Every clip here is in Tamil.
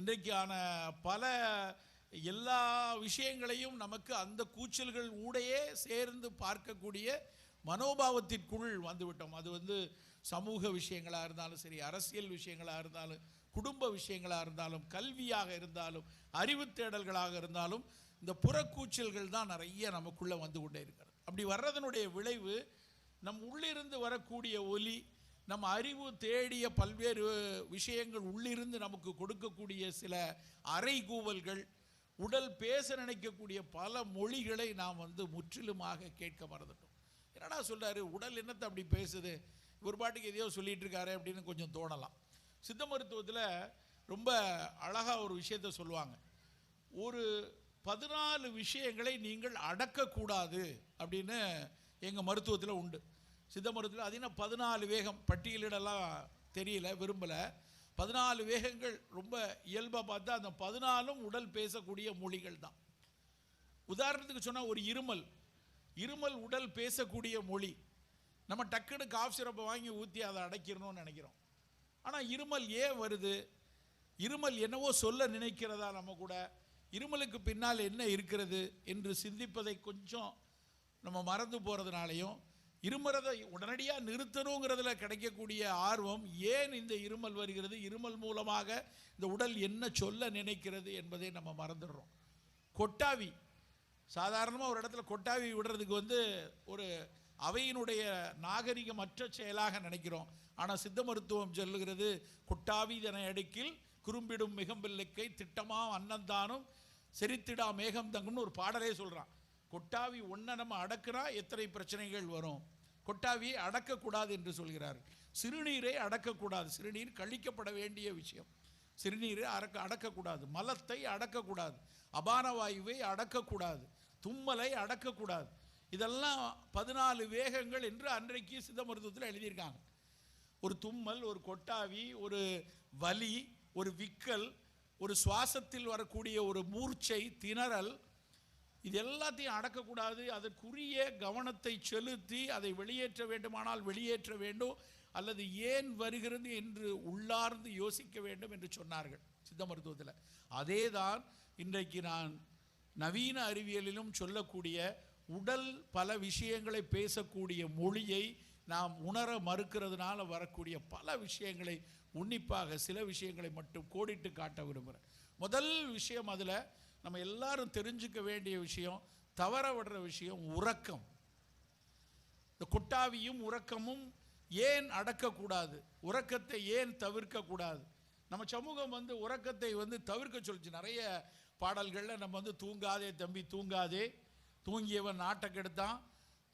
இன்றைக்கான பல எல்லா விஷயங்களையும் நமக்கு அந்த கூச்சல்கள் ஊடையே சேர்ந்து பார்க்கக்கூடிய மனோபாவத்திற்குள் வந்துவிட்டோம். அது சமூக விஷயங்களாக இருந்தாலும் சரி, அரசியல் விஷயங்களாக இருந்தாலும், குடும்ப விஷயங்களாக இருந்தாலும், கல்வியாக இருந்தாலும், அறிவு தேடல்களாக இருந்தாலும், இந்த புறக்கூச்சல்கள் தான் நிறைய நமக்குள்ளே வந்து கொண்டே இருக்கிறது. அப்படி வர்றதனுடைய விளைவு நம் உள்ளிருந்து வரக்கூடிய ஒலி, நம் அறிவு தேடிய பல்வேறு விஷயங்கள் உள்ளிருந்து நமக்கு கொடுக்கக்கூடிய சில அறைகூவல்கள், உடல் பேச நினைக்கக்கூடிய பல மொழிகளை நாம் முற்றிலுமாக கேட்க மறந்துட்டோம். என்னடா சொல்கிறாரு, உடல் என்னத்தை அப்படி பேசுது, ஒரு பாட்டுக்கு எதையோ சொல்லிகிட்டு இருக்காரு அப்படின்னு கொஞ்சம் தோணலாம். சித்த மருத்துவத்தில் ரொம்ப அழகாக ஒரு விஷயத்தை சொல்லுவாங்க. ஒரு 14 விஷயங்களை நீங்கள் அடக்கக்கூடாது அப்படின்னு எங்கள் மருத்துவத்தில் உண்டு. சித்த மருத்துவத்தில் அது என்ன 14 வேகம் பட்டியலிடலாம் தெரியல, விரும்பலை. 14 வேகங்கள் ரொம்ப இயல்பாக பார்த்தா அந்த 14ம் உடல் பேசக்கூடிய மொழிகள் தான். உதாரணத்துக்கு சொன்னால் ஒரு இருமல் உடல் பேசக்கூடிய மொழி. நம்ம டக்குன்னு காஃப் சிரப்பை வாங்கி ஊற்றி அதை அடைக்கிறணும்னு நினைக்கிறோம். ஆனால் இருமல் ஏன் வருது, இருமல் என்னவோ சொல்ல நினைக்கிறதா, நம்ம கூட இருமலுக்கு பின்னால் என்ன இருக்கிறது என்று சிந்திப்பதை கொஞ்சம் நம்ம மறந்து போகிறதுனாலையும், இருமறதை உடனடியாக நிறுத்தணுங்கிறதுல கிடைக்கக்கூடிய ஆர்வம், ஏன் இந்த இருமல் வருகிறது, இருமல் மூலமாக இந்த உடல் என்ன சொல்ல நினைக்கிறது என்பதை நம்ம மறந்துடுறோம். கொட்டாவி, சாதாரணமாக ஒரு இடத்துல கொட்டாவி விடுறதுக்கு ஒரு அவையினுடைய நாகரிகமற்ற செயலாக நினைக்கிறோம். ஆனால் சித்த மருத்துவம் சொல்லுகிறது, கொட்டாவி இதனை அடுக்கில் குறும்பிடும் மிகம்பில்லைக்கை திட்டமா அன்னந்தானும் செரித்திடா மேகம் தங்குன்னு ஒரு பாடலே சொல்கிறான். கொட்டாவி ஒன்றை நம்ம அடக்குனா எத்தனை பிரச்சனைகள் வரும். கொட்டாவியை அடக்கக்கூடாது என்று சொல்கிறார்கள். சிறுநீரை அடக்கக்கூடாது, சிறுநீர் கழிக்கப்பட வேண்டிய விஷயம். சிறுநீரை அடக்கக்கூடாது, மலத்தை அடக்கக்கூடாது, அபான வாயுவை அடக்கக்கூடாது, தும்மலை அடக்கக்கூடாது. இதெல்லாம் 14 வேகங்கள் என்று அன்றைக்கு சித்த மருத்துவத்தில் எழுதியிருக்காங்க. ஒரு தும்மல், ஒரு கொட்டாவி, ஒரு வலி, ஒரு விக்கல், ஒரு சுவாசத்தில் வரக்கூடிய ஒரு மூர்ச்சை, திணறல், இது எல்லாத்தையும் அடக்கக்கூடாது. அதற்குரிய கவனத்தை செலுத்தி அதை வெளியேற்ற வேண்டுமானால் வெளியேற்ற வேண்டும், அல்லது ஏன் வருகிறது என்று உள்ளார்ந்து யோசிக்க வேண்டும் என்று சொன்னார்கள் சித்த மருத்துவத்தில். அதே தான் இன்றைக்கு நான் நவீன அறிவியலிலும் சொல்லக்கூடிய உடல் பல விஷயங்களை பேசக்கூடிய மொழியை நாம் உணர மறுக்கிறதுனால வரக்கூடிய பல விஷயங்களை உன்னிப்பாக சில விஷயங்களை மட்டும் கோடிட்டு காட்ட விரும்புகிறேன். முதல் விஷயம், அதில் நம்ம எல்லாரும் தெரிஞ்சுக்க வேண்டிய விஷயம், தவற விடுற விஷயம் உறக்கம். இந்த கொட்டாவியும் உறக்கமும் ஏன் அடக்கக்கூடாது, உறக்கத்தை ஏன் தவிர்க்கக்கூடாது? நம்ம சமூகம் உறக்கத்தை தவிர்க்க சொல்லிச்சு. நிறைய பாடல்களில் நம்ம தூங்காதே தம்பி தூங்காதே, தூங்கியவன் நாட்டை கெடுத்தான்,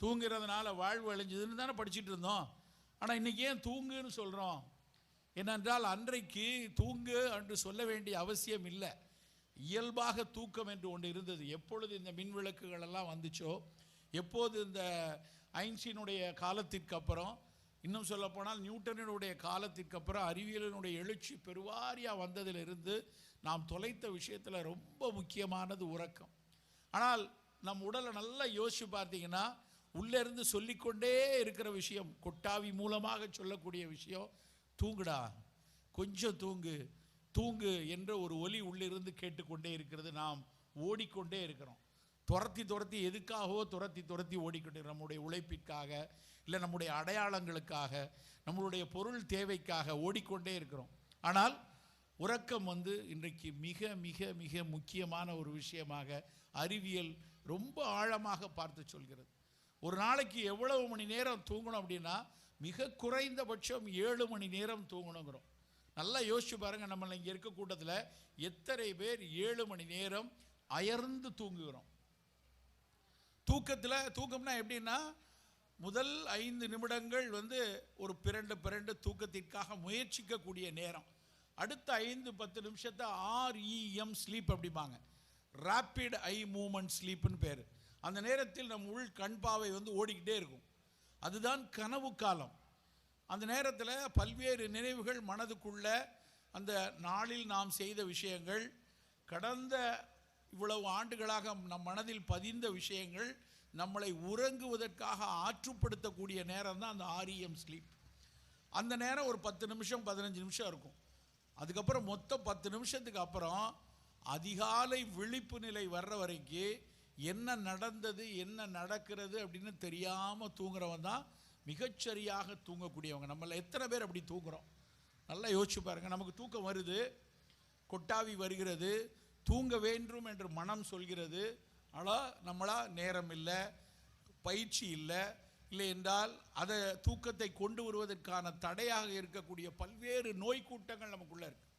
தூங்கிறதுனால வாழ்வு அழிஞ்சதுன்னு தானே படிச்சுட்டு இருந்தோம். ஆனால் இன்றைக்கி ஏன் தூங்குன்னு சொல்கிறோம்? ஏனென்றால் அன்றைக்கு தூங்கு என்று சொல்ல வேண்டிய அவசியம் இல்லை. இயல்பாக தூக்கம் என்று ஒன்று இருந்தது. எப்பொழுது இந்த மின் விளக்குகள் எல்லாம் வந்துச்சோ, எப்போது இந்த ஐன்ஸ்டீனுடைய காலத்திற்கு அப்புறம், இன்னும் சொல்லப்போனால் நியூட்டனுடைய காலத்திற்கு அப்புறம் அறிவியலினுடைய எழுச்சி பெருவாரியாக வந்ததிலிருந்து நாம் தொலைத்த விஷயத்தில் ரொம்ப முக்கியமானது உறக்கம். ஆனால் நம் உடலை நல்லா யோசித்து பார்த்தீங்கன்னா, உள்ளேருந்து சொல்லிக்கொண்டே இருக்கிற விஷயம், கொட்டாவி மூலமாக சொல்லக்கூடிய விஷயம், தூங்குடா, கொஞ்சம் தூங்கு தூங்கு என்ற ஒரு ஒலி உள்ளிருந்து கேட்டுக்கொண்டே இருக்கிறது. நாம் ஓடிக்கொண்டே இருக்கிறோம். துரத்தி எதுக்காகவோ துரத்தி ஓடிக்கொண்டே, நம்முடைய உழைப்பிற்காக, இல்லை நம்முடைய அடையாளங்களுக்காக, நம்மளுடைய பொருள் தேவைக்காக ஓடிக்கொண்டே இருக்கிறோம். ஆனால் உறக்கம் இன்றைக்கு மிக மிக மிக முக்கியமான ஒரு விஷயமாக அறிவியல் ரொம்ப ஆழமாக பார்த்து சொல்கிறது. ஒரு நாளைக்கு எவ்வளவு மணி நேரம் தூங்கணும் அப்படின்னா, மிக குறைந்தபட்சம் 7 மணி நேரம் தூங்கணுங்கிறோம். நல்லா யோசிச்சு பாருங்கள், நம்ம இங்கே இருக்க கூட்டத்தில் எத்தனை பேர் 7 மணி நேரம் அயர்ந்து தூங்குகிறோம்? தூக்கம்னா எப்படின்னா, முதல் 5 நிமிடங்கள் ஒரு பிறண்டு தூக்கத்திற்காக முயற்சிக்கக்கூடிய நேரம். அடுத்த 5-10 நிமிஷத்தை REM ஸ்லீப் அப்படிம்பாங்க, ரேப்பிட் ஐ மூமெண்ட் ஸ்லீப்புன்னு பேர். அந்த நேரத்தில் நம் உள் கண்பாவை ஓடிக்கிட்டே இருக்கும். அதுதான் கனவு காலம். அந்த நேரத்தில் பல்வேறு நினைவுகள் மனதுக்குள்ள, அந்த நாளில் நாம் செய்த விஷயங்கள், கடந்த இவ்வளவு ஆண்டுகளாக நம் மனதில் பதிந்த விஷயங்கள் நம்மளை உறங்குவதற்காக ஆற்றுப்படுத்தக்கூடிய நேரம் தான் அந்த REM ஸ்லீப். அந்த நேரம் ஒரு 10 நிமிஷம் 15 நிமிஷம் இருக்கும். அதுக்கப்புறம் மொத்தம் 10 நிமிஷத்துக்கு அப்புறம் அதிகாலை விழிப்பு நிலை வர்ற வரைக்கும் என்ன நடந்தது என்ன நடக்கிறது அப்படின்னு தெரியாமல் தூங்குறவன் தான் மிகச்சரியாக தூங்கக்கூடியவங்க. நம்மள எத்தனை பேர் அப்படி தூங்குறோம்? நல்லா யோசிச்சு பாருங்க. நமக்கு தூக்கம் வருது, கொட்டாவி வருகிறது, தூங்க வேண்டும் என்று மனம் சொல்கிறது. ஆனால் நம்மளா நேரம் இல்லை, பயிற்சி இல்லை என்றால் அதை தூக்கத்தை கொண்டு வருவதற்கான தடையாக இருக்கக்கூடிய பல்வேறு நோய் கூட்டங்கள் நமக்குள்ள இருக்கு.